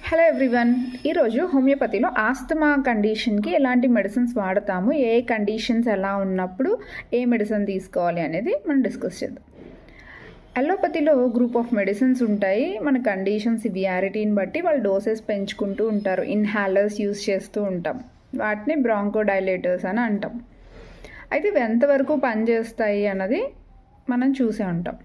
Hello everyone, ఈరోజు హోమియోపతిలో asthma కండిషన్కి ఎలాంటి మెడిసిన్స్ వాడతాము, ఏ కండిషన్స్ ఎలా ఉన్నప్పుడు ఏ మెడిసిన్ తీసుకోవాలి అనేది మనం డిస్కస్ చేద్దాం. అలోపతిలో గ్రూప్ ఆఫ్ మెడిసిన్స్ ఉంటాయి. మన కండిషన్ సివియారిటీని బట్టి వాళ్ళు డోసెస్ పెంచుకుంటూ ఉంటారు. ఇన్హాలర్స్ యూస్ చేస్తూ ఉంటాం, వాటిని బ్రాంకోడైలేటర్స్ అని అంటాం. అయితే ఇవి ఎంతవరకు పనిచేస్తాయి అన్నది మనం చూసే ఉంటాం.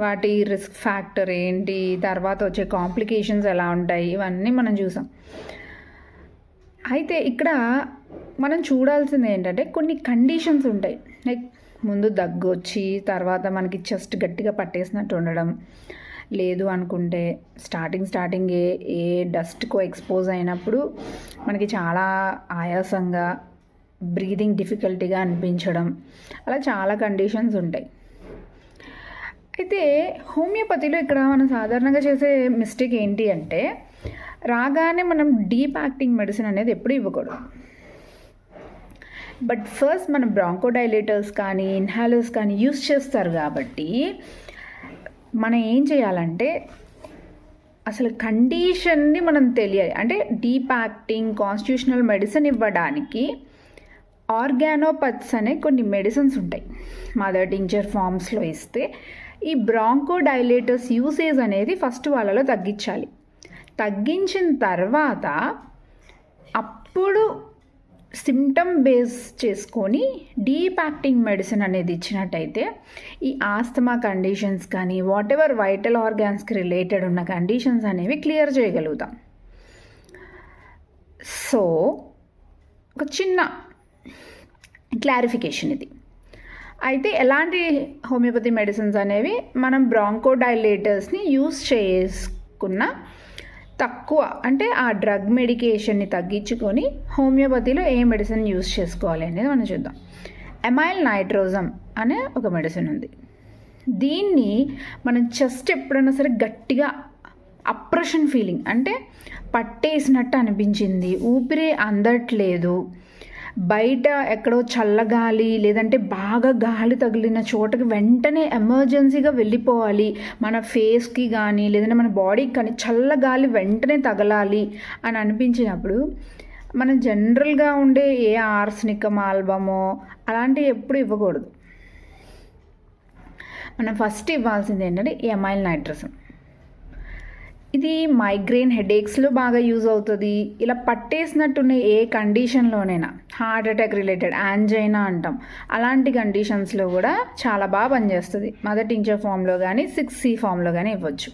వాటి రిస్క్ ఫ్యాక్టర్ ఏంటి, తర్వాత వచ్చే కాంప్లికేషన్స్ ఎలా ఉంటాయి, ఇవన్నీ మనం చూసాం. అయితే ఇక్కడ మనం చూడాల్సింది ఏంటంటే కొన్ని కండిషన్స్ ఉంటాయి. లైక్ ముందు దగ్గు వచ్చి తర్వాత మనకి చెస్ట్ గట్టిగా పట్టేసినట్టు ఉండడం, లేదు అనుకుంటే స్టార్టింగ్ ఏ డస్ట్కో ఎక్స్పోజ్ అయినప్పుడు మనకి చాలా ఆయాసంగా బ్రీదింగ్ డిఫికల్టీగా అనిపించడం, అలా చాలా కండిషన్స్ ఉంటాయి. అయితే హోమియోపతిలో ఇక్కడ మనం సాధారణంగా చేసే మిస్టేక్ ఏంటి అంటే, రాగానే మనం డీప్ యాక్టింగ్ మెడిసిన్ అనేది ఎప్పుడు ఇవ్వకూడదు. బట్ ఫస్ట్ మనం బ్రాంకోడైలేటర్స్ కానీ ఇన్హాలర్స్ కానీ యూస్ చేస్తారు కాబట్టి మనం ఏం చేయాలంటే అసలు కండిషన్ని మనం తెలియాలి. అంటే డీప్ యాక్టింగ్ కాన్స్టిట్యూషనల్ మెడిసిన్ ఇవ్వడానికి ఆర్గానోపత్స్ అనే కొన్ని మెడిసిన్స్ ఉంటాయి. మదర్ టింక్చర్ ఫామ్స్లో ఇస్తే ఈ బ్రాంకోడైలేటర్స్ యూసేజ్ అనేది ఫస్ట్ వాళ్ళలో తగ్గించాలి. తగ్గించిన తర్వాత అప్పుడు సిమ్టమ్ బేస్ చేసుకొని డీప్ యాక్టింగ్ మెడిసిన్ అనేది ఇచ్చినట్టయితే ఈ ఆస్తమా కండిషన్స్ కానీ వాట్ ఎవర్ వైటల్ ఆర్గాన్స్కి రిలేటెడ్ ఉన్న కండిషన్స్ అనేవి క్లియర్ చేయగలుగుతాం. సో ఒక చిన్న క్లారిఫికేషన్ ఇది. అయితే ఎలాంటి హోమియోపతి మెడిసిన్స్ అనేవి మనం బ్రాంకోడైలేటర్స్ని యూస్ చేసుకున్న తక్కువ, అంటే ఆ డ్రగ్ మెడికేషన్ని తగ్గించుకొని హోమియోపతిలో ఏ మెడిసిన్ యూస్ చేసుకోవాలి అనేది మనం చూద్దాం. ఎమైల్ నైట్రోజమ్ అనే ఒక మెడిసిన్ ఉంది. దీన్ని మనం చెస్ట్ ఎప్పుడైనా సరే గట్టిగా అప్రెషన్ ఫీలింగ్, అంటే పట్టేసినట్టు అనిపించింది, ఊపిరి అందట్లేదు, బయట ఎక్కడో చల్లగాలి లేదంటే బాగా గాలి తగిలిన చోటకి వెంటనే ఎమర్జెన్సీగా వెళ్ళిపోవాలి, మన ఫేస్కి కానీ లేదంటే మన బాడీకి కానీ చల్లగాలి వెంటనే తగలాలి అని అనిపించినప్పుడు మనం జనరల్గా ఉండే ఏ ఆర్సనికం ఆల్బమో అలాంటివి ఎప్పుడు ఇవ్వకూడదు. మనం ఫస్ట్ ఇవ్వాల్సింది ఏంటంటే ఎమైల్ నైట్రోజమ్. ఇది మైగ్రేన్ హెడేక్స్లో బాగా యూజ్ అవుతుంది. ఇలా పట్టేసినట్టున్న ఏ కండిషన్లోనైనా, హార్ట్ అటాక్ రిలేటెడ్ యాంజైనా అంటాం, అలాంటి కండిషన్స్లో కూడా చాలా బాగా పనిచేస్తుంది. మదర్ టింక్చర్ ఫామ్లో కానీ 6C ఫామ్లో కానీ ఇవ్వచ్చు.